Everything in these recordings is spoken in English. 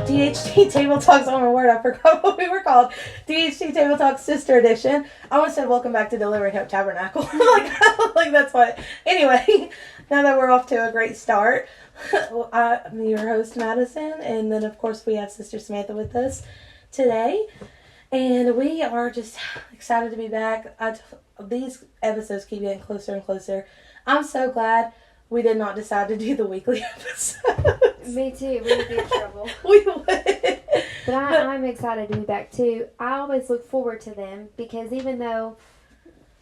D.H.T. Table Talks, oh my word, I forgot what we were called. D.H.T. Table Talks Sister Edition. I almost said welcome back to Delivering Hope Tabernacle. like that's what. Anyway, now that we're off to a great start, I'm your host, Madison, and then of course we have Sister Samantha with us today. And we are just excited to be back. These episodes keep getting closer and closer. I'm so glad we did not decide to do the weekly episodes. Me too. We would be in trouble. We would. But I'm excited to be back too. I always look forward to them because even though,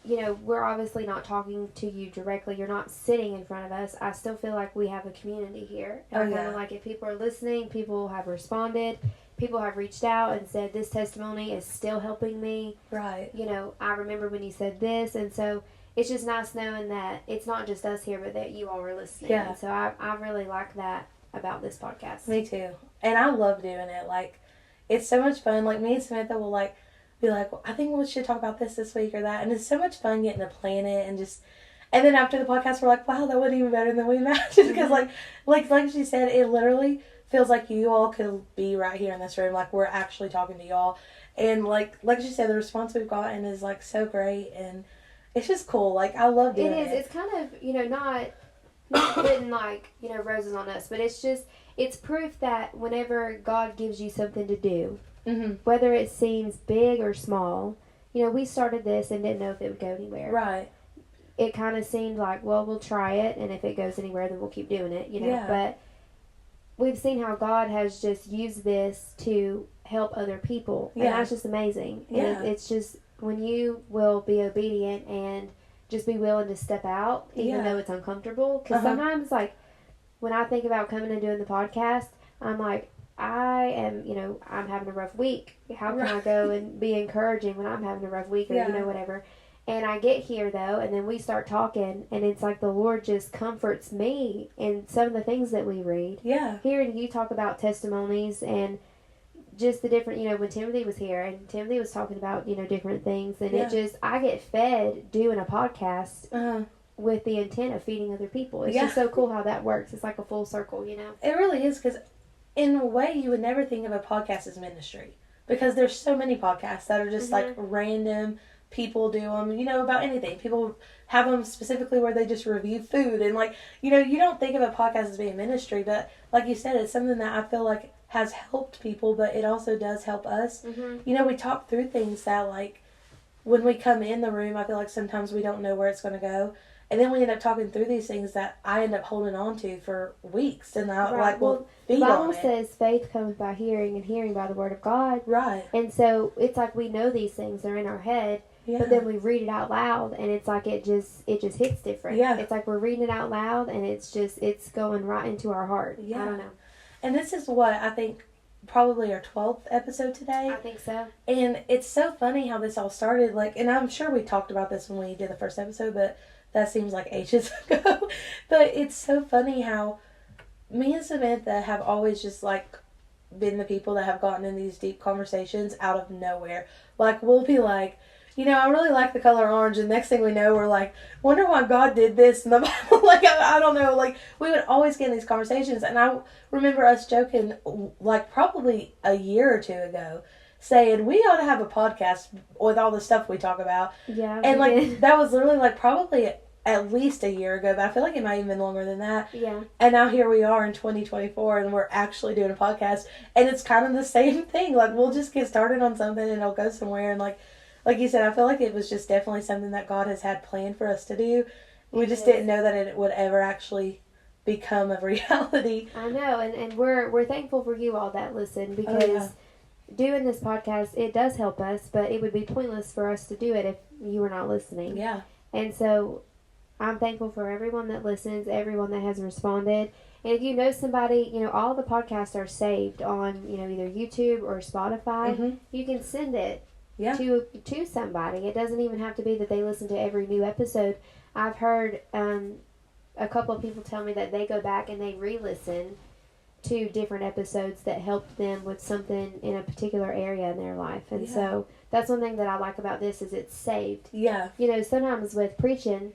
we're obviously not talking to you directly, you're not sitting in front of us, I still feel like we have a community here. And I kind of like if people are listening, people have responded, people have reached out and said, this testimony is still helping me. Right. I remember when you said this, and so it's just nice knowing that it's not just us here, but that you all are listening. Yeah. And so I really like that about this podcast. Me too. And I love doing it. Like, it's so much fun. Like, me and Samantha will, be like, well, I think we should talk about this week or that. And it's so much fun getting to plan it and just... And then after the podcast, we're like, wow, that went even better than we imagined. Because, like she said, it literally feels like you all could be right here in this room. Like, we're actually talking to y'all. And, like she said, the response we've gotten is, so great. And it's just cool. Like, I love doing it. It is. It's kind of, not putting, roses on us. But it's just, it's proof that whenever God gives you something to do, mm-hmm. whether it seems big or small, we started this and didn't know if it would go anywhere. Right. It kind of seemed like, well, we'll try it. And if it goes anywhere, then we'll keep doing it, Yeah. But we've seen how God has just used this to help other people. Yeah. And that's just amazing. Yeah. And it's just, when you will be obedient and just be willing to step out, even though it's uncomfortable. Because sometimes, when I think about coming and doing the podcast, I'm like, I'm having a rough week. How can I go and be encouraging when I'm having a rough week or, whatever. And I get here, though, and then we start talking, and it's like the Lord just comforts me in some of the things that we read. Yeah. Hearing you talk about testimonies and just the different, when Timothy was here, and Timothy was talking about, different things, and I get fed doing a podcast with the intent of feeding other people. It's just so cool how that works. It's like a full circle, It really is, because in a way, you would never think of a podcast as ministry, because there's so many podcasts that are just, random... People do them, about anything. People have them specifically where they just review food. And, you don't think of a podcast as being ministry, but like you said, it's something that I feel like has helped people, but it also does help us. Mm-hmm. We talk through things that, when we come in the room, I feel like sometimes we don't know where it's going to go. And then we end up talking through these things that I end up holding on to for weeks. And we'll feed the on Bible it. says faith comes by hearing and hearing by the word of God. Right. And so it's like we know these things. They're in our head. Yeah. But then we read it out loud, and it's like it just hits different. Yeah. It's like we're reading it out loud, and it's going right into our heart. Yeah. I don't know. And this is what I think probably our 12th episode today. I think so. And it's so funny how this all started. And I'm sure we talked about this when we did the first episode, but that seems like ages ago. But it's so funny how me and Samantha have always just been the people that have gotten in these deep conversations out of nowhere. We'll be like, I really like the color orange, and next thing we know, we're like, wonder why God did this in the Bible. I don't know. We would always get in these conversations, and I remember us joking, probably a year or two ago, saying, we ought to have a podcast with all the stuff we talk about. Yeah. And, that was literally, probably at least a year ago, but I feel like it might have been longer than that. Yeah. And now here we are in 2024, and we're actually doing a podcast, and it's kind of the same thing. We'll just get started on something, and it'll go somewhere, and, like you said, I feel like it was just definitely something that God has had planned for us to do. We just didn't know that it would ever actually become a reality. I know, and we're thankful for you all that listen, because doing this podcast, it does help us, but it would be pointless for us to do it if you were not listening. Yeah. And so I'm thankful for everyone that listens, everyone that has responded. And if you know somebody, all the podcasts are saved on, either YouTube or Spotify. Mm-hmm. You can send it. Yeah. To somebody. It doesn't even have to be that they listen to every new episode. I've heard a couple of people tell me that they go back and they re-listen to different episodes that helped them with something in a particular area in their life. And so that's one thing that I like about this is it's saved. Yeah. Sometimes with preaching,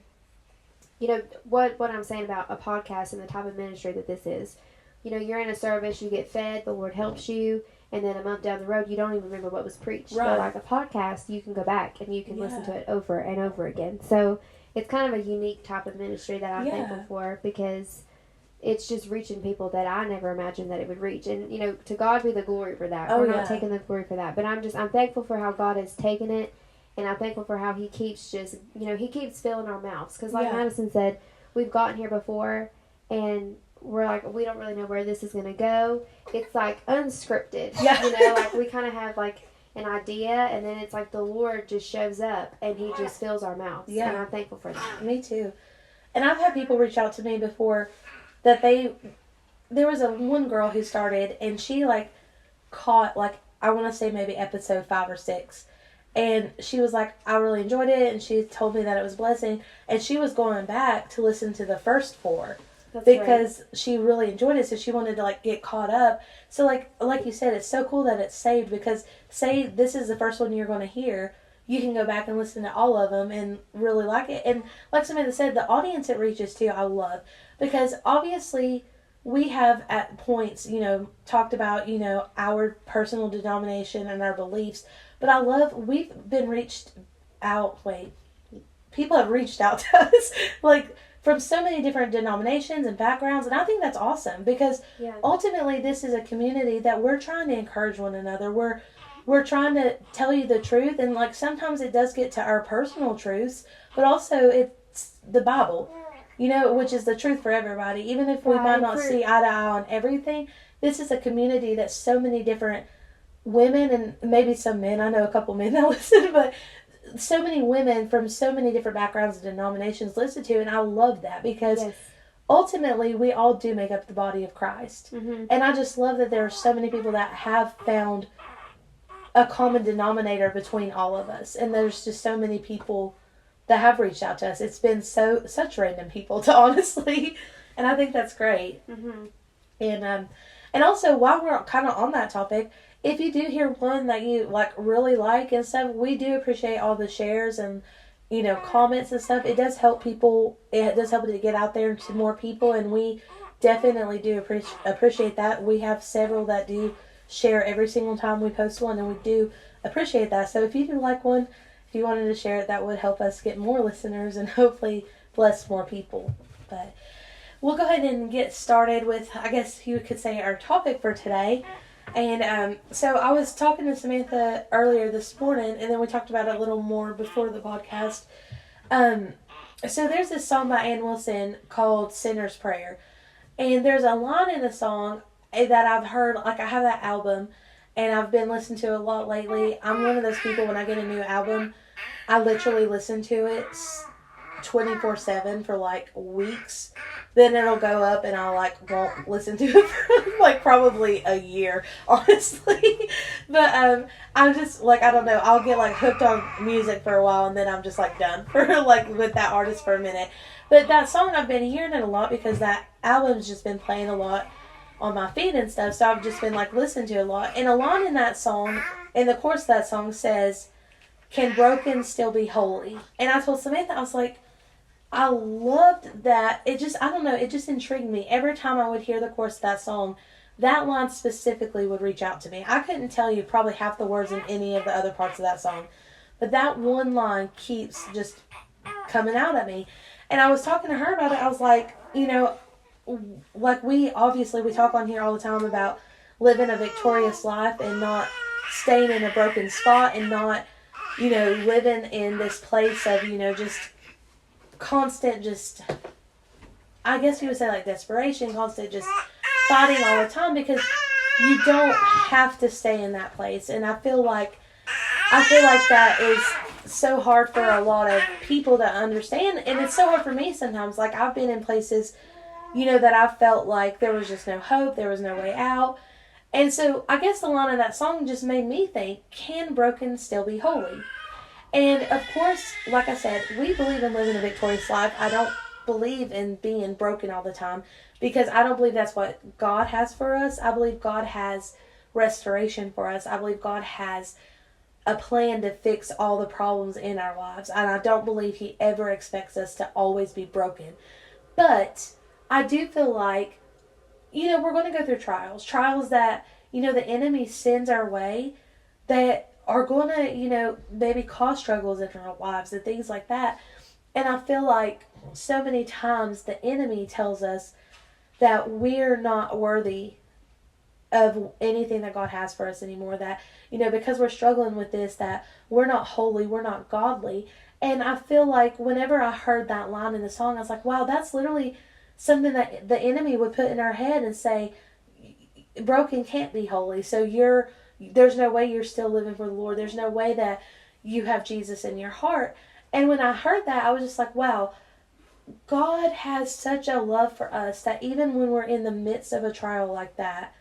what I'm saying about a podcast and the type of ministry that this is, you're in a service, you get fed, the Lord helps you, and then a month down the road, you don't even remember what was preached. Right. But like a podcast, you can go back and you can listen to it over and over again. So it's kind of a unique type of ministry that I'm thankful for, because it's just reaching people that I never imagined that it would reach. And, to God be the glory for that. We're not taking the glory for that. But I'm thankful for how God has taken it. And I'm thankful for how he keeps he keeps filling our mouths. Because like Madison said, we've gotten here before and we're like, we don't really know where this is going to go. It's like unscripted. Yeah. Like we kind of have like an idea, and then it's like the Lord just shows up and he just fills our mouths. Yeah. And I'm thankful for that. Me too. And I've had people reach out to me before that there was one girl who started, and she like caught like, I want to say maybe episode 5 or 6. And she was like, I really enjoyed it, and she told me that it was a blessing. And she was going back to listen to the first 4. That's because she really enjoyed it, so she wanted to like get caught up. So like you said, it's so cool that it's saved, because say this is the first one you're going to hear, you can go back and listen to all of them and really like it. And like Samantha said, the audience it reaches to, I love, because obviously we have at points, talked about, our personal denomination and our beliefs. But I love, we've been people have reached out to us, like, from so many different denominations and backgrounds. And I think that's awesome, because ultimately this is a community that we're trying to encourage one another. We're trying to tell you the truth. And, like, sometimes it does get to our personal truths, but also it's the Bible, which is the truth for everybody. Even if we might not see eye to eye on everything, this is a community that so many different women, and maybe some men, I know a couple men that listen, but so many women from so many different backgrounds and denominations listen to, and I love that, because ultimately we all do make up the body of Christ. Mm-hmm. And I just love that there are so many people that have found a common denominator between all of us, and there's just so many people that have reached out to us. It's been such random people, to honestly, and I think that's great. Mm-hmm. And also, while we're kind of on that topic, if you do hear one that you like really like and stuff, we do appreciate all the shares and comments and stuff. It does help people. It does help it to get out there to more people, and we definitely do appreciate that. We have several that do share every single time we post one, and we do appreciate that. So if you do like one, if you wanted to share it, that would help us get more listeners and hopefully bless more people. But we'll go ahead and get started with, I guess you could say, our topic for today. And so I was talking to Samantha earlier this morning, and then we talked about it a little more before the podcast. So there's this song by Ann Wilson called Sinner's Prayer. And there's a line in the song that I've heard, like I have that album, and I've been listening to it a lot lately. I'm one of those people, when I get a new album, I literally listen to it 24/7 for like weeks. Then it'll go up and I like won't listen to it for like probably a year, honestly. But I'm just like, I don't know, I'll get like hooked on music for a while, and then I'm just like done for like with that artist for a minute. But that song, I've been hearing it a lot because that album's just been playing a lot on my feed and stuff, so I've just been like listening to it a lot. And a line in that song, in the chorus of that song, says, "Can broken still be holy?" And I told Samantha, I was like, I loved that. It just, I don't know, it just intrigued me. Every time I would hear the chorus of that song, that line specifically would reach out to me. I couldn't tell you probably half the words in any of the other parts of that song, but that one line keeps just coming out at me. And I was talking to her about it. I was like, like we talk on here all the time about living a victorious life and not staying in a broken spot, and not, living in this place of, just constant, I guess you would say like desperation, constant just fighting all the time, because you don't have to stay in that place. And I feel like that is so hard for a lot of people to understand, and it's so hard for me sometimes. Like, I've been in places, that I felt like there was just no hope, there was no way out. And so I guess the line of that song just made me think, can broken still be holy? And of course, like I said, we believe in living a victorious life. I don't believe in being broken all the time, because I don't believe that's what God has for us. I believe God has restoration for us. I believe God has a plan to fix all the problems in our lives. And I don't believe He ever expects us to always be broken. But I do feel like we're going to go through trials that, the enemy sends our way that are going to, maybe cause struggles in our lives and things like that. And I feel like so many times the enemy tells us that we're not worthy of anything that God has for us anymore. That, because we're struggling with this, that we're not holy, we're not godly. And I feel like whenever I heard that line in the song, I was like, wow, that's literally something that the enemy would put in our head and say, broken can't be holy. So there's no way you're still living for the Lord. There's no way that you have Jesus in your heart. And when I heard that, I was just like, wow, God has such a love for us that even when we're in the midst of a trial like that,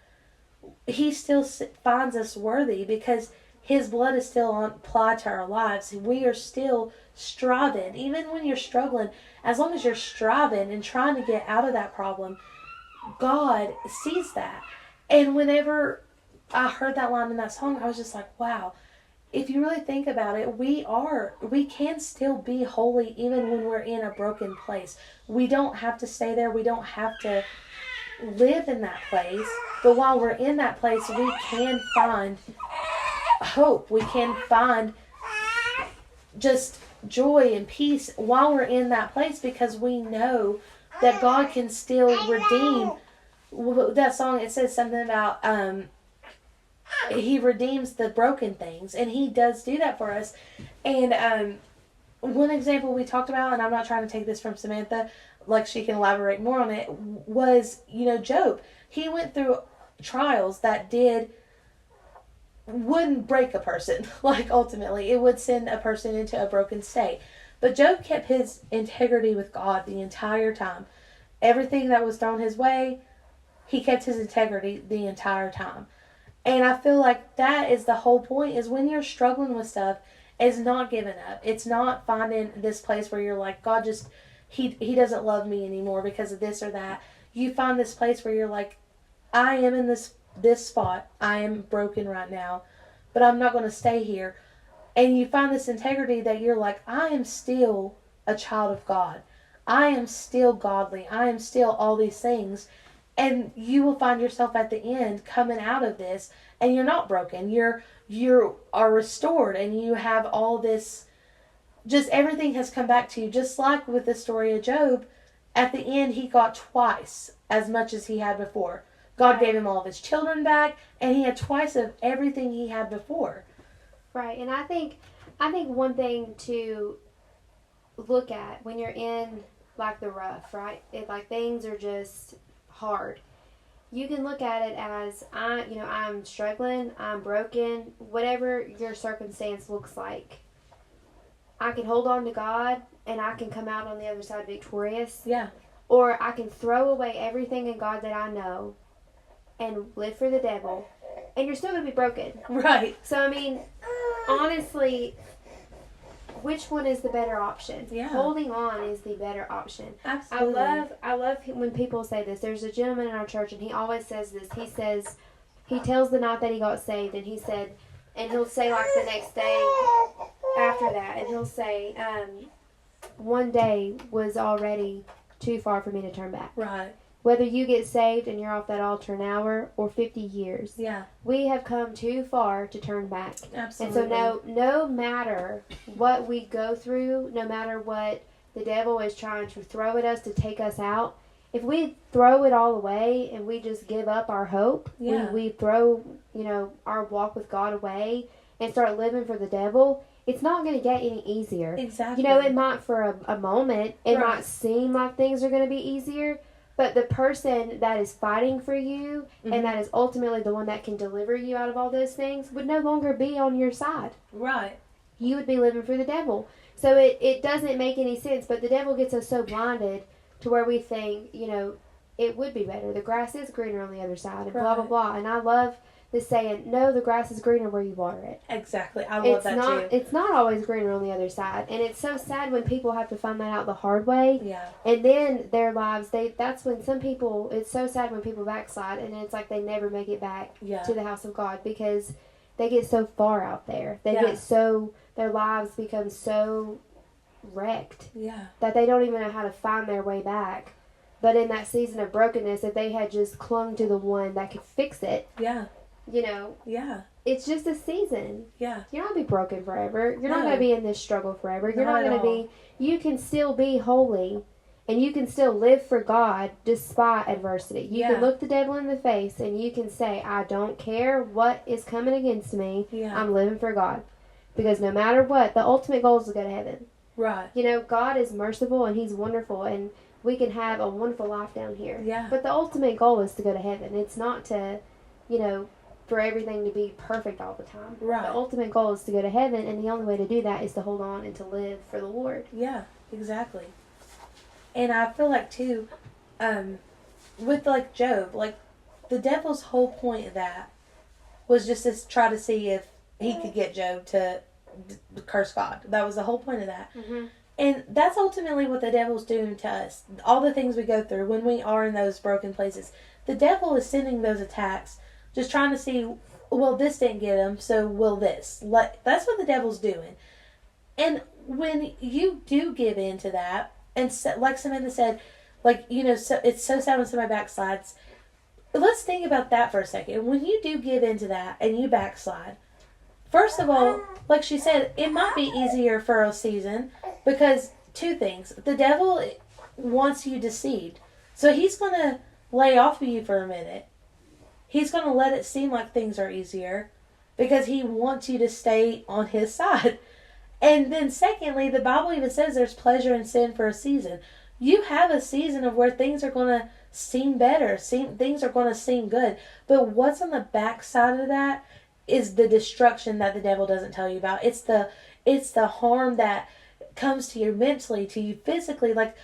He still finds us worthy because His blood is still applied to our lives. We are still striving. Even when you're struggling, as long as you're striving and trying to get out of that problem, God sees that. And whenever I heard that line in that song, I was just like, wow, if you really think about it, we can still be holy even when we're in a broken place. We don't have to stay there. We don't have to live in that place. But while we're in that place, we can find hope. We can find just joy and peace while we're in that place because we know that God can still redeem. That song, it says something about He redeems the broken things, and He does do that for us. And one example we talked about, and I'm not trying to take this from Samantha, like she can elaborate more on it, was, Job. He went through trials that wouldn't break a person. Like, ultimately, it would send a person into a broken state. But Job kept his integrity with God the entire time. Everything that was thrown his way, he kept his integrity the entire time. And I feel like that is the whole point, is when you're struggling with stuff, is not giving up. It's not finding this place where you're like, God just, he doesn't love me anymore because of this or that. You find this place where you're like, I am in this spot. I am broken right now, but I'm not going to stay here. And you find this integrity that you're like, I am still a child of God. I am still godly. I am still all these things. And you will find yourself at the end coming out of this, and you're not broken. You are restored, and you have all this, just everything has come back to you. Just like with the story of Job, at the end he got twice as much as he had before. God gave him all of his children back, and he had twice of everything he had before. Right, and I think one thing to look at when you're in like the rough, right? Like things are just hard. You can look at it as I'm struggling, I'm broken, whatever your circumstance looks like. I can hold on to God and I can come out on the other side victorious. Yeah. Or I can throw away everything in God that I know and live for the devil, and you're still going to be broken. Right. So, I mean, honestly, which one is the better option? Yeah. Holding on is the better option. Absolutely. I love when people say this. There's a gentleman in our church, and he always says this. He tells the night that he got saved, and he'll say like the next day after that, and he'll say, one day was already too far for me to turn back. Right. Whether you get saved and you're off that altar an hour or 50 years. Yeah. We have come too far to turn back. Absolutely. And so no matter what we go through, no matter what the devil is trying to throw at us to take us out, if we throw it all away and we just give up our hope, we throw, our walk with God away and start living for the devil, it's not going to get any easier. Exactly. It might for a moment, it might seem like things are going to be easier, but the person that is fighting for you and that is ultimately the one that can deliver you out of all those things would no longer be on your side. Right. You would be living for the devil. So it doesn't make any sense, but the devil gets us so blinded to where we think, it would be better. The grass is greener on the other side and blah, blah, blah. And I love the saying, no, the grass is greener where you water it. Exactly. I love that too. It's not always greener on the other side. And it's so sad when people have to find that out the hard way. Yeah. And then their lives, that's when some people, it's so sad when people backslide and it's like they never make it back to the house of God because they get so far out there. They get their lives become so wrecked that they don't even know how to find their way back But in that season of brokenness, if they had just clung to the one that could fix it, yeah, you know, yeah, it's just a season. yeah. You're not going to be broken forever. You're not No. going to be in this struggle forever. You're Not not at going to all. be, you can still be holy and you can still live for God despite adversity. You Yeah. can look the devil in the face and you can say, I don't care what is coming against me. Yeah. I'm living for God. Because no matter what, the ultimate goal is to go to heaven. Right. You know, God is merciful and He's wonderful, and we can have a wonderful life down here. Yeah. But the ultimate goal is to go to heaven. It's not to, you know, for everything to be perfect all the time. Right. The ultimate goal is to go to heaven, and the only way to do that is to hold on and to live for the Lord. Yeah, exactly. And I feel like, too, with, like, Job, like, the devil's whole point of that was just to try to see if he could get Job to curse God. That was the whole point of that. Mm-hmm. And that's ultimately what the devil's doing to us. All the things we go through when we are in those broken places. The devil is sending those attacks, just trying to see, well, this didn't get him, so will this. Like, that's what the devil's doing. And when you do give in to that, and so, like Samantha said, like, you know, so it's so sad when somebody backslides. Let's think about that for a second. When you do give in to that and you backslide, first of all, like she said, it might be easier for a season because two things. The devil wants you deceived. So he's going to lay off of you for a minute. He's going to let it seem like things are easier because he wants you to stay on his side. And then secondly, the Bible even says there's pleasure in sin for a season. You have a season of where things are going to seem better. Things are going to seem good. But what's on the backside of that is the destruction that the devil doesn't tell you about. It's the harm that comes to you mentally, to you physically. Like,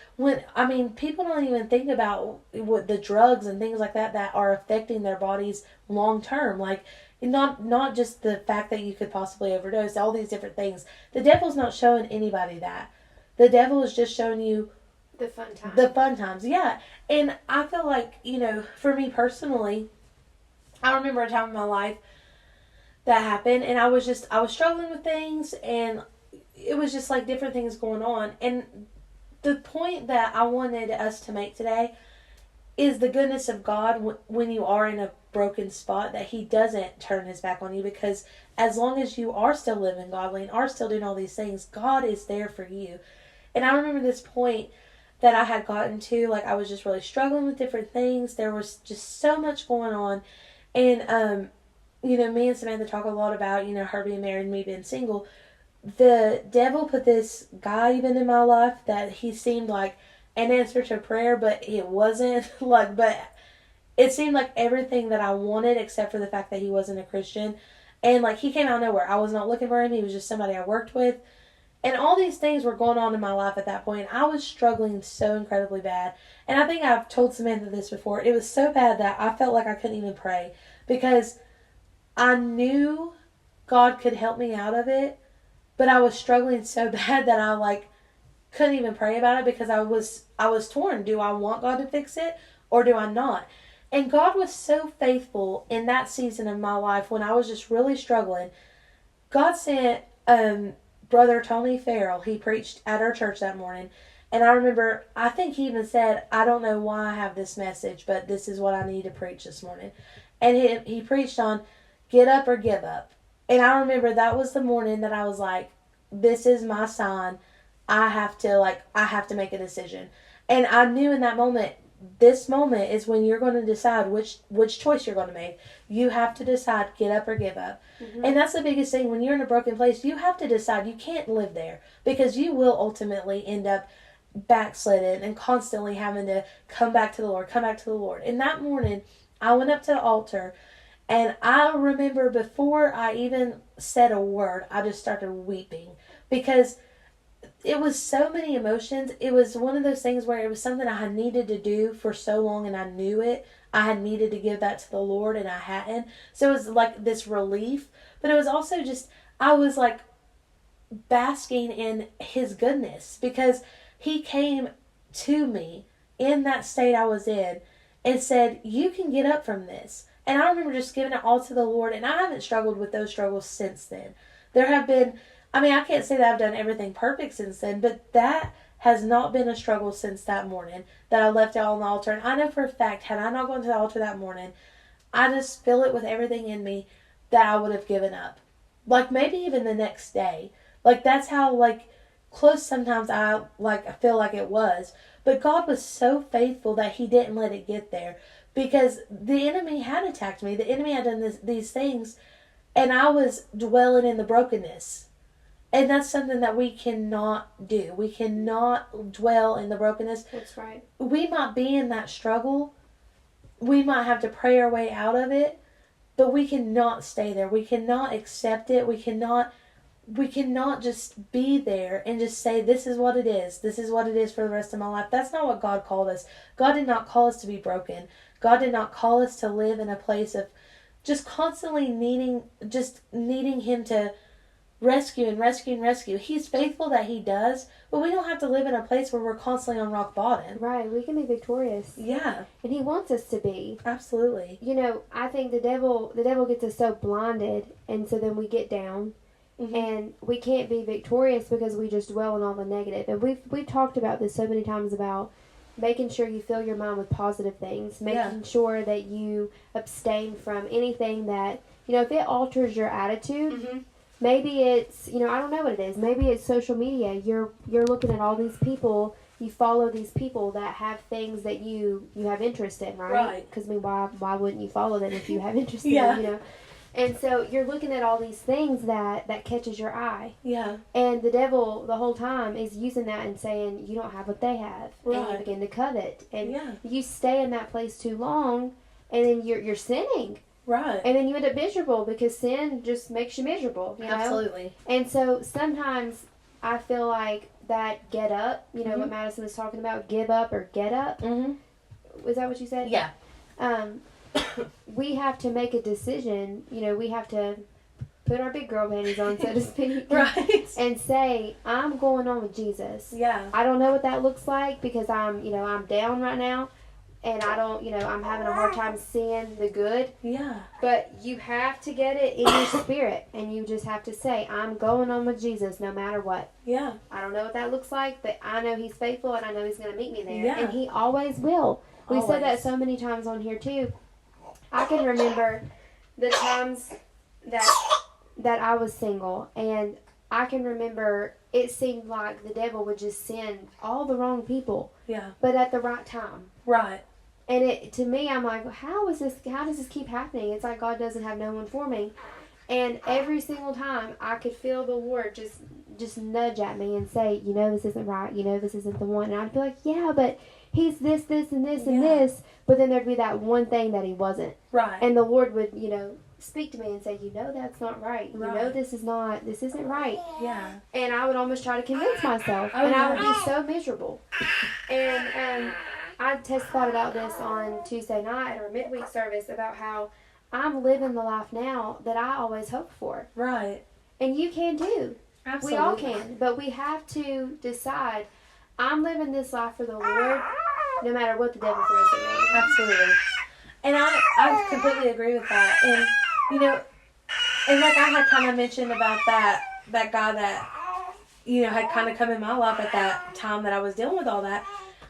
people don't even think about what the drugs and things like that are affecting their bodies long term. Like, not just the fact that you could possibly overdose, all these different things. The devil's not showing anybody that. The devil is just showing you the fun times. The fun times, yeah. And I feel like, you know, for me personally, I remember a time in my life that happened, and I was struggling with things, and it was just like different things going on. And the point that I wanted us to make today is the goodness of God when you are in a broken spot, that He doesn't turn His back on you, because as long as you are still living godly and are still doing all these things, God is there for you. And I remember this point that I had gotten to, like, I was just really struggling with different things. There was just so much going on. And, you know, me and Samantha talk a lot about, you know, her being married and me being single. The devil put this guy even in my life that he seemed like an answer to prayer, but it wasn't. But it seemed like everything that I wanted except for the fact that he wasn't a Christian. And, like, he came out of nowhere. I was not looking for him. He was just somebody I worked with. And all these things were going on in my life at that point. I was struggling so incredibly bad. And I think I've told Samantha this before. It was so bad that I felt like I couldn't even pray, because I knew God could help me out of it, but I was struggling so bad that I, like, couldn't even pray about it, because I was torn. Do I want God to fix it or do I not? And God was so faithful in that season of my life when I was just really struggling. God sent Brother Tony Farrell. He preached at our church that morning. And I remember, I think he even said, I don't know why I have this message, but this is what I need to preach this morning. And he preached on get up or give up. And I remember that was the morning that I was like, this is my sign. I have to make a decision. And I knew in that moment, this moment is when you're going to decide which choice you're going to make. You have to decide, get up or give up. Mm-hmm. And that's the biggest thing. When you're in a broken place, you have to decide. You can't live there, because you will ultimately end up backslidden and constantly having to come back to the Lord. And that morning, I went up to the altar, and I remember before I even said a word, I just started weeping, because it was so many emotions. It was one of those things where it was something I had needed to do for so long, and I knew it. I had needed to give that to the Lord, and I hadn't. So it was like this relief, but it was also just, I was like basking in His goodness, because He came to me in that state I was in and said, you can get up from this. And I remember just giving it all to the Lord, and I haven't struggled with those struggles since then. There have been, I can't say that I've done everything perfect since then, but that has not been a struggle since that morning that I left it on the altar. And I know for a fact, had I not gone to the altar that morning, I just feel it with everything in me that I would have given up. Like, maybe even the next day. Like, that's how, like, close sometimes I feel like it was. But God was so faithful that He didn't let it get there. Because the enemy had attacked me. The enemy had done these things. And I was dwelling in the brokenness. And that's something that we cannot do. We cannot dwell in the brokenness. That's right. We might be in that struggle. We might have to pray our way out of it. But we cannot stay there. We cannot accept it. We cannot just be there and just say, this is what it is. This is what it is for the rest of my life. That's not what God called us. God did not call us to be broken. God did not call us to live in a place of just constantly needing Him to rescue and rescue and rescue. He's faithful that He does, but we don't have to live in a place where we're constantly on rock bottom. Right, we can be victorious. Yeah. And He wants us to be. Absolutely. You know, I think the devil gets us so blinded, and so then we get down. Mm-hmm. And we can't be victorious because we just dwell on all the negative. And we've talked about this so many times about making sure you fill your mind with positive things, making sure that you abstain from anything that, if it alters your attitude. Mm-hmm. Maybe it's, I don't know what it is. Maybe it's social media. You're looking at all these people. You follow these people that have things that you have interest in, right? Right. Because, why wouldn't you follow them if you have interest in them, And so you're looking at all these things that catches your eye. Yeah. And the devil, the whole time, is using that and saying, you don't have what they have. Right. And you begin to covet. And you stay in that place too long, and then you're sinning. Right. And then you end up miserable because sin just makes you miserable, Absolutely. And so sometimes I feel like that get up, mm-hmm. what Madison was talking about, give up or get up. Mm-hmm. Was that what you said? Yeah. We have to make a decision. We have to put our big girl panties on, so to speak. Right. And say, I'm going on with Jesus. Yeah. I don't know what that looks like because I'm down right now. And I don't, I'm having a hard time seeing the good. Yeah. But you have to get it in your spirit. And you just have to say, I'm going on with Jesus no matter what. Yeah. I don't know what that looks like, but I know He's faithful and I know He's going to meet me there. Yeah. And He always will. We said that so many times on here too. I can remember the times that I was single. And I can remember it seemed like the devil would just send all the wrong people. Yeah. But at the right time. Right. And to me, I'm like, how does this keep happening? It's like God doesn't have no one for me. And every single time I could feel the Lord just nudge at me and say, this isn't right. This isn't the one. And I'd be like, yeah, but He's this, this, and this, and this. But then there'd be that one thing that He wasn't. Right. And the Lord would, speak to me and say, that's not right. Right. This isn't right. Yeah. And I would almost try to convince myself. And I would be so miserable. And I testified about this on Tuesday night at our midweek service about how I'm living the life now that I always hoped for. Right. And you can too. Absolutely. We all can. But we have to decide, I'm living this life for the Lord no matter what the devil throws at me. Absolutely. And I completely agree with that. And, and like I had kind of mentioned about that guy that, had kind of come in my life at that time that I was dealing with all that.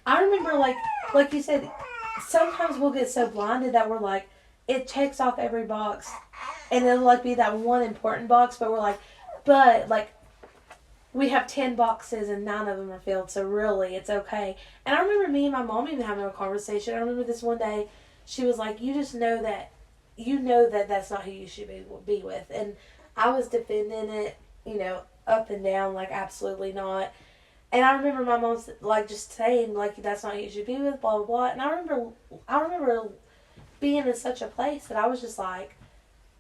I remember, like you said, sometimes we'll get so blinded that we're like, it checks off every box. And it'll, be that one important box, but we're like, we have 10 boxes and 9 of them are filled, so really, it's okay. And I remember me and my mom even having a conversation. I remember this one day, she was like, you just know that, that's not who you should be with. And I was defending it, up and down, absolutely not. And I remember my mom's, just saying, that's not who you should be with, blah, blah, blah. And I remember being in such a place that I was just like,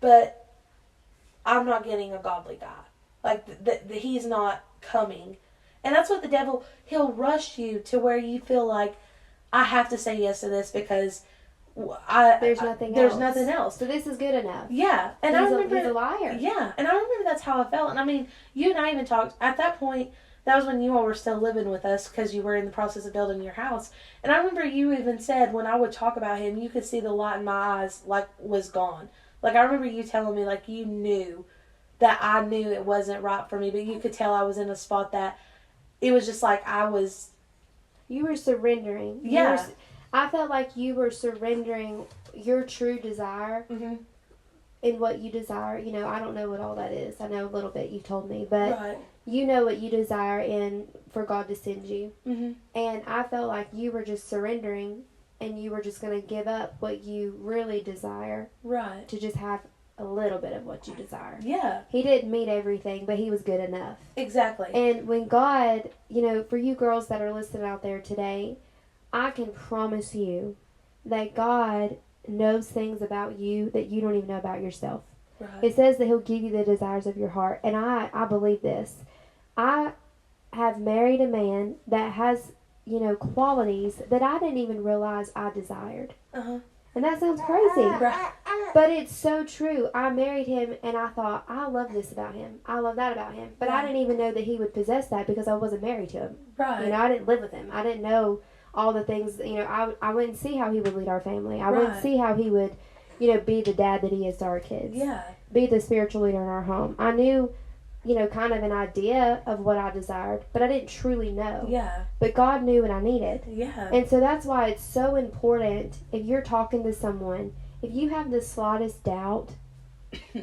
but I'm not getting a godly guy. He's not coming. And that's what the devil, he'll rush you to where you feel like, I have to say yes to this because there's nothing else. So this is good enough. Yeah. And he's a liar. Yeah. And I remember that's how I felt. And I mean, you and I even talked, at that point, that was when you all were still living with us because you were in the process of building your house. And I remember you even said when I would talk about him, you could see the light in my eyes was gone. I remember you telling me you knew that I knew it wasn't right for me, but you could tell I was in a spot that it was just like You were surrendering. Yeah. I felt like you were surrendering your true desire in what you desire. You know, I don't know what all that is. I know a little bit. You told me, but you know what you desire in for God to send you. And I felt like you were just surrendering, and you were just going to give up what you really desire, to just have a little bit of what you desire. Yeah. He didn't meet everything, but he was good enough. Exactly. And when God, you know, for you girls that are listening out there today, I can promise you that God knows things about you that you don't even know about yourself. It says that he'll give you the desires of your heart. And I believe this. I have married a man that has, you know, qualities that I didn't even realize I desired. And that sounds crazy. But it's so true. I married him and I thought, I love this about him. I love that about him. But I didn't even know that he would possess that because I wasn't married to him. You know, I didn't live with him. I didn't know all the things, you know, I wouldn't see how he would lead our family. I wouldn't see how he would, you know, be the dad that he is to our kids. Be the spiritual leader in our home. I knew, you know, kind of an idea of what I desired, but I didn't truly know. But God knew what I needed. And so that's why it's so important, if you're talking to someone, if you have the slightest doubt,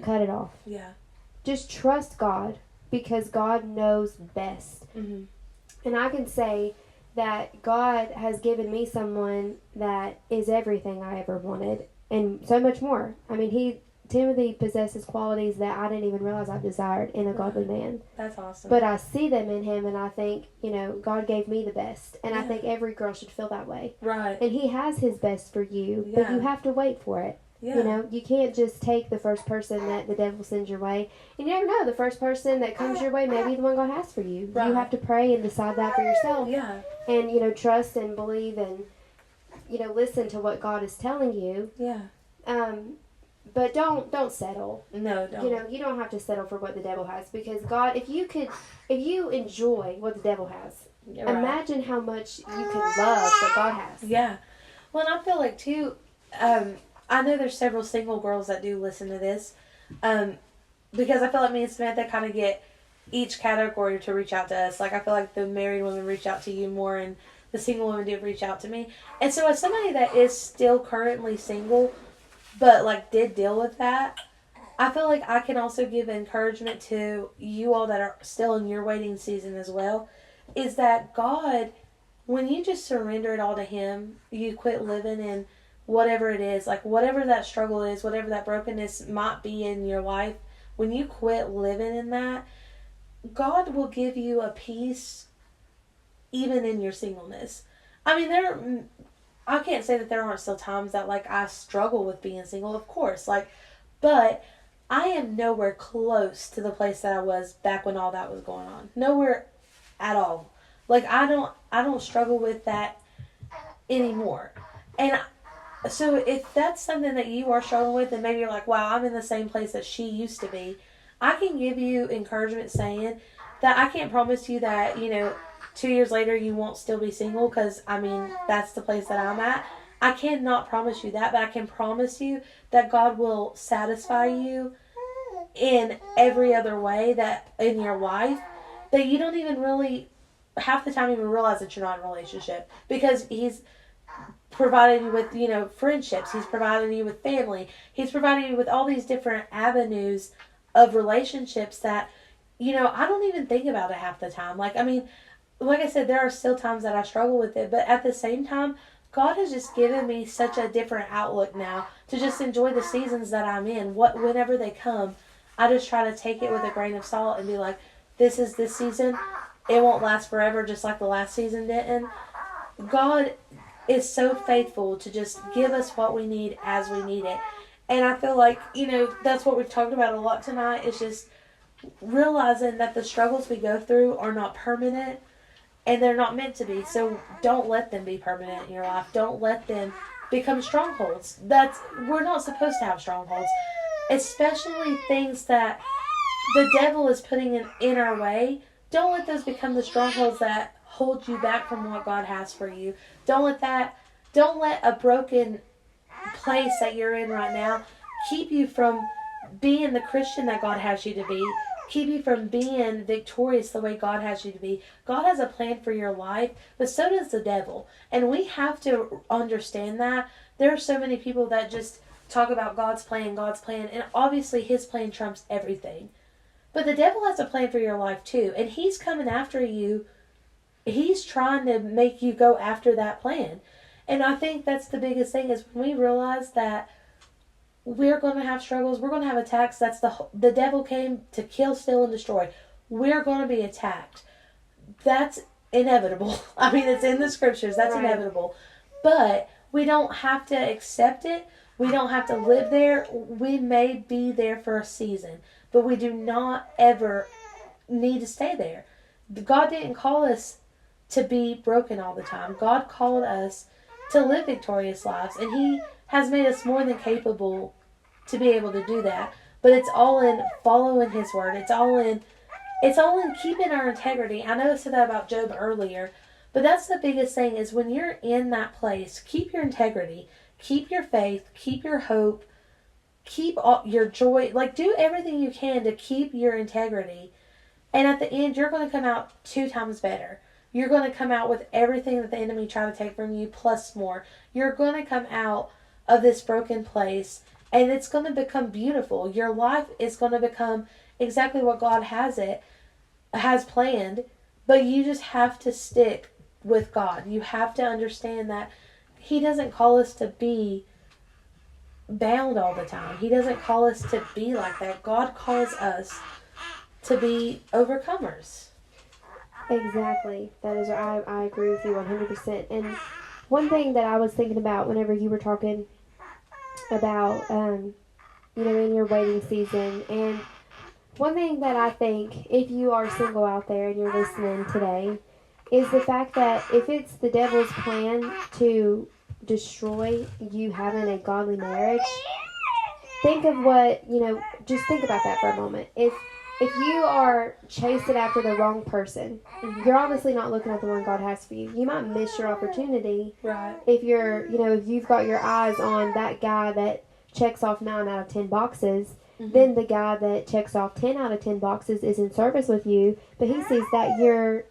cut it off. Just trust God, because God knows best. And I can say that God has given me someone that is everything I ever wanted, and so much more. I mean, Timothy possesses qualities that I didn't even realize I desired in a godly man. That's awesome. But I see them in him, and I think, you know, God gave me the best. And I think every girl should feel that way. And he has his best for you, but you have to wait for it. You know, you can't just take the first person that the devil sends your way. And you never know, the first person that comes your way may be the one God has for you. You have to pray and decide that for yourself. And, you know, trust and believe and, you know, listen to what God is telling you. But don't settle. No, don't. You know, you don't have to settle for what the devil has, because God, if you enjoy what the devil has, imagine how much you can love what God has. Well, and I feel like too, I know there's several single girls that do listen to this, because I feel like me and Samantha kind of get each category to reach out to us. Like, I feel like the married women reach out to you more, and the single women do reach out to me. And so as somebody that is still currently single, but like did deal with that, I feel like I can also give encouragement to you all that are still in your waiting season as well, is that God, when you just surrender it all to him, you quit living in whatever it is, like whatever that struggle is, whatever that brokenness might be in your life, when you quit living in that, God will give you a peace even in your singleness. I mean, I can't say that there aren't still times that, like, I struggle with being single, of course, like, but I am nowhere close to the place that I was back when all that was going on. Nowhere at all. Like, I don't struggle with that anymore. And so if that's something that you are struggling with, and maybe you're like, wow, I'm in the same place that she used to be, I can give you encouragement saying that I can't promise you that, you know, 2 years later you won't still be single, because, I mean, that's the place that I'm at. I cannot promise you that, but I can promise you that God will satisfy you in every other way that in your life that you don't even really half the time even realize that you're not in a relationship, because he's provided you with, you know, friendships. He's provided you with family. He's provided you with all these different avenues of relationships that, you know, I don't even think about it half the time. Like, I mean, like I said, there are still times that I struggle with it, but at the same time, God has just given me such a different outlook now to just enjoy the seasons that I'm in. Whenever they come, I just try to take it with a grain of salt and be like, this is this season. It won't last forever, just like the last season didn't. God is so faithful to just give us what we need as we need it. And I feel like, you know, that's what we've talked about a lot tonight, is just realizing that the struggles we go through are not permanent, and they're not meant to be. So don't let them be permanent in your life. Don't let them become strongholds. We're not supposed to have strongholds, especially things that the devil is putting in our way. Don't let those become the strongholds that hold you back from what God has for you. Don't let a broken place that you're in right now keep you from being the Christian that God has you to be. keep you from being victorious the way God has you to be. God has a plan for your life, but so does the devil. And we have to understand that. There are so many people that just talk about God's plan, and obviously his plan trumps everything. But the devil has a plan for your life too, and he's coming after you. He's trying to make you go after that plan. And I think that's the biggest thing is when we realize that we're going to have struggles, we're going to have attacks. That's the devil came to kill, steal, and destroy. We're going to be attacked. That's inevitable. I mean, it's in the scriptures. That's right. Inevitable. But we don't have to accept it. We don't have to live there. We may be there for a season, but we do not ever need to stay there. God didn't call us to be broken all the time. God called us to live victorious lives, and he has made us more than capable to be able to do that. But it's all in following his word. It's all in keeping our integrity. I know I said that about Job earlier, but that's the biggest thing is when you're in that place, keep your integrity, keep your faith, keep your hope, keep all your joy. Like, do everything you can to keep your integrity. And at the end, you're going to come out 2 times better. You're going to come out with everything that the enemy tried to take from you, plus more. You're going to come out of this broken place, and it's going to become beautiful. Your life is going to become exactly what God has planned, but you just have to stick with God. You have to understand that he doesn't call us to be bound all the time. He doesn't call us to be like that. God calls us to be overcomers. Exactly. That is, I agree with you 100%. And one thing that I was thinking about whenever you were talking about, in your waiting season, and one thing that I think, if you are single out there and you're listening today, is the fact that if it's the devil's plan to destroy you having a godly marriage, think of just think about that for a moment. If you are chasing after the wrong person, you're obviously not looking at the one God has for you. You might miss your opportunity. Right. If if you've got your eyes on that guy that checks off 9 out of 10 boxes, then the guy that checks off 10 out of 10 boxes is in service with you, but he sees that you're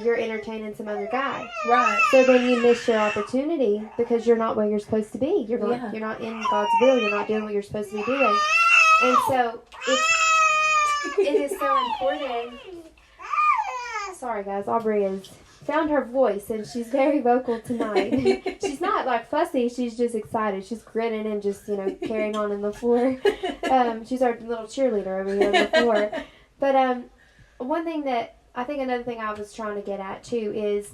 entertaining some other guy. Right. So then you miss your opportunity because you're not where you're supposed to be. You're not in God's will. You're not doing what you're supposed to be doing. And so it is so important. Sorry, guys. Aubrey has found her voice, and she's very vocal tonight. She's not, fussy. She's just excited. She's grinning and just, carrying on in the floor. She's our little cheerleader over here on the floor. But another thing I was trying to get at, too, is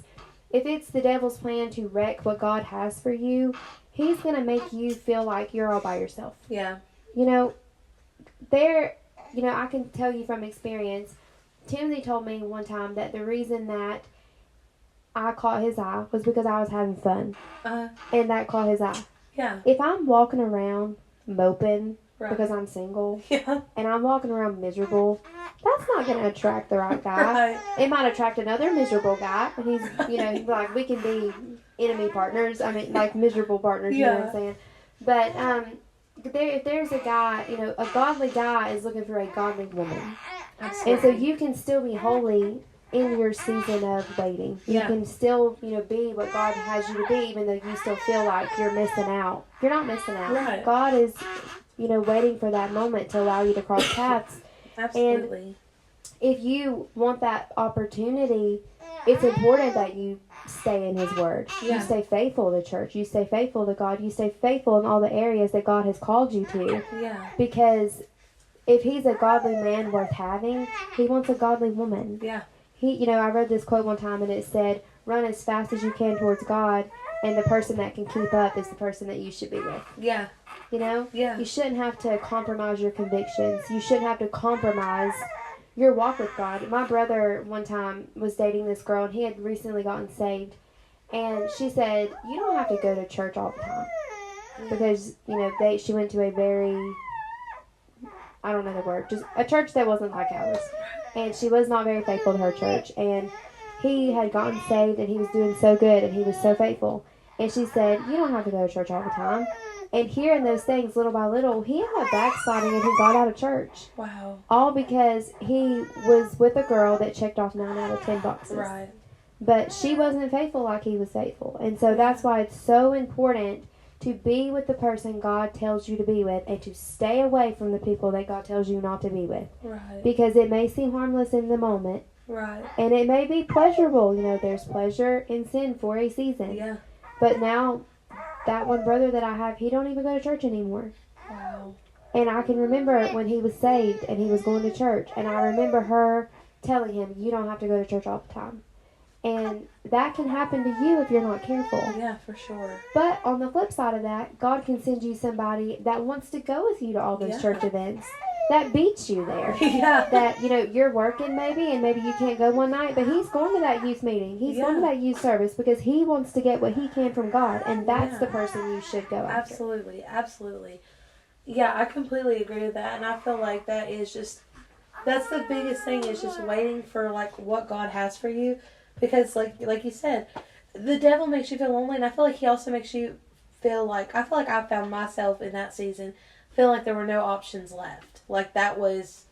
if it's the devil's plan to wreck what God has for you, he's going to make you feel like you're all by yourself. Yeah. I can tell you from experience, Timothy told me one time that the reason that I caught his eye was because I was having fun. And that caught his eye. Yeah. If I'm walking around moping because I'm single, and I'm walking around miserable, that's not going to attract the right guy. Right. It might attract another miserable guy, and he's we can be enemy partners. I mean, miserable partners, you know what I'm saying? But, if there's a guy, a godly guy is looking for a godly woman. Absolutely. And so you can still be holy in your season of waiting. You can still, be what God has you to be, even though you still feel like you're missing out. You're not missing out. Right. God is, waiting for that moment to allow you to cross paths. Absolutely. And if you want that opportunity, it's important that you stay in his word. Yeah. You stay faithful to church. You stay faithful to God. You stay faithful in all the areas that God has called you to. Yeah. Because if he's a godly man worth having, he wants a godly woman. Yeah. I read this quote one time, and it said, run as fast as you can towards God, and the person that can keep up is the person that you should be with. Yeah. Yeah. You shouldn't have to compromise your convictions. You shouldn't have to compromise your walk with God. My brother one time was dating this girl, and he had recently gotten saved. And she said, you don't have to go to church all the time. Because, she went to a very, I don't know the word, just a church that wasn't like ours. And she was not very faithful to her church. And he had gotten saved, and he was doing so good, and he was so faithful. And she said, you don't have to go to church all the time. And hearing those things little by little, he ended up backsliding and he got out of church. Wow. All because he was with a girl that checked off 9 out of 10 boxes. Right. But she wasn't faithful like he was faithful. And so that's why it's so important to be with the person God tells you to be with and to stay away from the people that God tells you not to be with. Right. Because it may seem harmless in the moment. Right. And it may be pleasurable. You know, there's pleasure in sin for a season. Yeah. But now, that one brother that I have, he don't even go to church anymore. Wow. And I can remember when he was saved and he was going to church. And I remember her telling him, you don't have to go to church all the time. And that can happen to you if you're not careful. Yeah, for sure. But on the flip side of that, God can send you somebody that wants to go with you to all those church events. That beats you there. Yeah. That, you know, you're working maybe and maybe you can't go one night, but he's going to that youth meeting. He's going to that youth service because he wants to get what he can from God. And that's the person you should go after. Absolutely. Absolutely. Yeah, I completely agree with that. And I feel like that is just, that's the biggest thing, is just waiting for, like, what God has for you. Because, like you said, the devil makes you feel lonely, and I feel like he also makes you feel like, I feel like I found myself in that season feeling like there were no options left. Like, that was,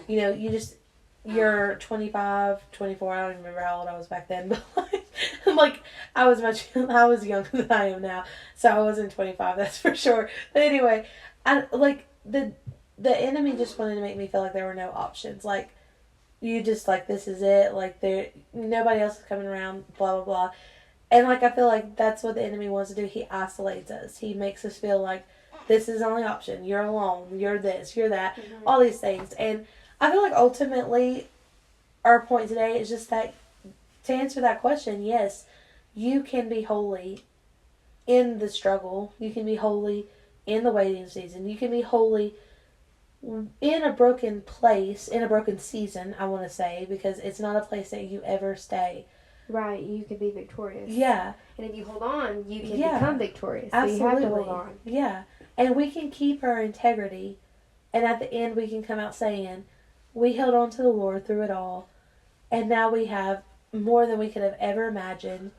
you know, you're 25, 24, I don't even remember how old I was back then, but, like, I was younger than I am now, so I wasn't 25, that's for sure. But anyway, the enemy just wanted to make me feel like there were no options. Like, you just, like, this is it. Like, nobody else is coming around, blah, blah, blah. And, like, I feel like that's what the enemy wants to do. He isolates us. He makes us feel like this is the only option. You're alone. You're this. You're that. All these things. And I feel like ultimately our point today is just that, to answer that question, yes, you can be holy in the struggle. You can be holy in the waiting season. You can be holy in a broken place, in a broken season, I want to say, because it's not a place that you ever stay. Right, you can be victorious. Yeah. And if you hold on, you can become victorious. Absolutely. So you have to hold on. Yeah. And we can keep our integrity, and at the end we can come out saying, we held on to the Lord through it all, and now we have more than we could have ever imagined.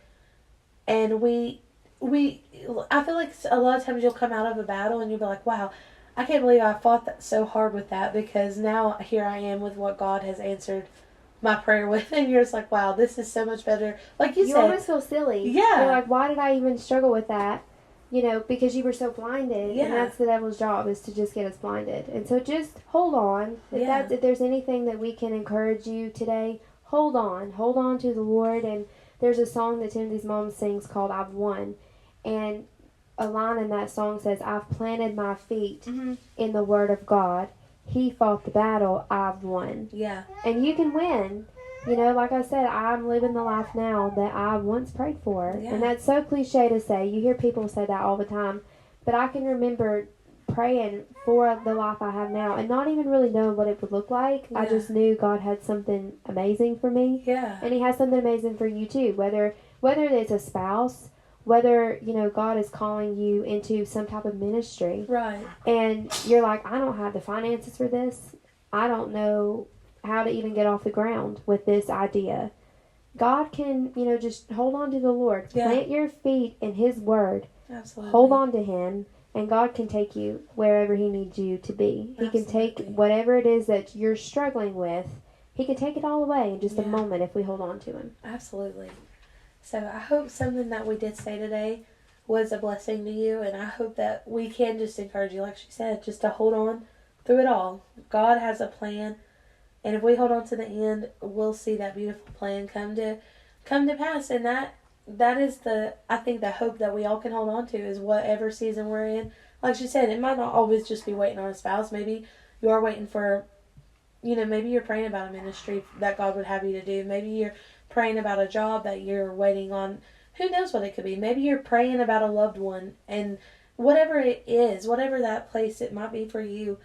And I feel like a lot of times you'll come out of a battle and you'll be like, wow, I can't believe I fought that so hard with that, because now here I am with what God has answered my prayer with, and you're just like, wow, this is so much better. Like you said. You almost feel silly. Yeah. You're like, why did I even struggle with that? You know, because you were so blinded. Yeah. And that's the devil's job, is to just get us blinded. And so just hold on. If there's anything that we can encourage you today, hold on. Hold on to the Lord. And there's a song that Timothy's mom sings called I've Won. And a line in that song says, I've planted my feet in the Word of God. He fought the battle, I've won. Yeah. And you can win. You know, like I said, I'm living the life now that I once prayed for. Yeah. And that's so cliche to say. You hear people say that all the time. But I can remember praying for the life I have now and not even really knowing what it would look like. Yeah. I just knew God had something amazing for me. Yeah. And He has something amazing for you too. Whether it's a spouse, whether, you know, God is calling you into some type of ministry. Right. And you're like, I don't have the finances for this. I don't know how to even get off the ground with this idea. God can, you know, just hold on to the Lord. Yeah. Plant your feet in His Word. Absolutely. Hold on to Him. And God can take you wherever He needs you to be. He can take whatever it is that you're struggling with. He can take it all away in just a moment if we hold on to Him. Absolutely. So I hope something that we did say today was a blessing to you, and I hope that we can just encourage you, like she said, just to hold on through it all. God has a plan, and if we hold on to the end, we'll see that beautiful plan come to pass. And that is I think the hope that we all can hold on to, is whatever season we're in. Like she said, it might not always just be waiting on a spouse. Maybe you are waiting for, you know, maybe you're praying about a ministry that God would have you to do. Maybe you're praying about a job that you're waiting on. Who knows what it could be? Maybe you're praying about a loved one, and whatever it is, whatever that place it might be for you,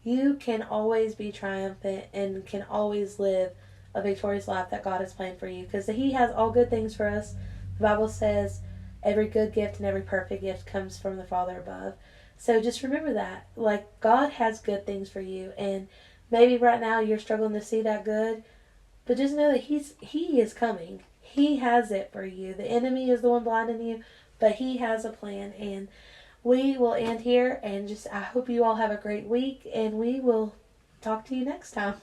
you can always be triumphant and can always live a victorious life that God has planned for you, because He has all good things for us. The Bible says every good gift and every perfect gift comes from the Father above. So just remember that. Like, God has good things for you, and maybe right now you're struggling to see that good, but just know that He is coming. He has it for you. The enemy is the one blinding you, but He has a plan. And we will end here, and just I hope you all have a great week, and we will talk to you next time.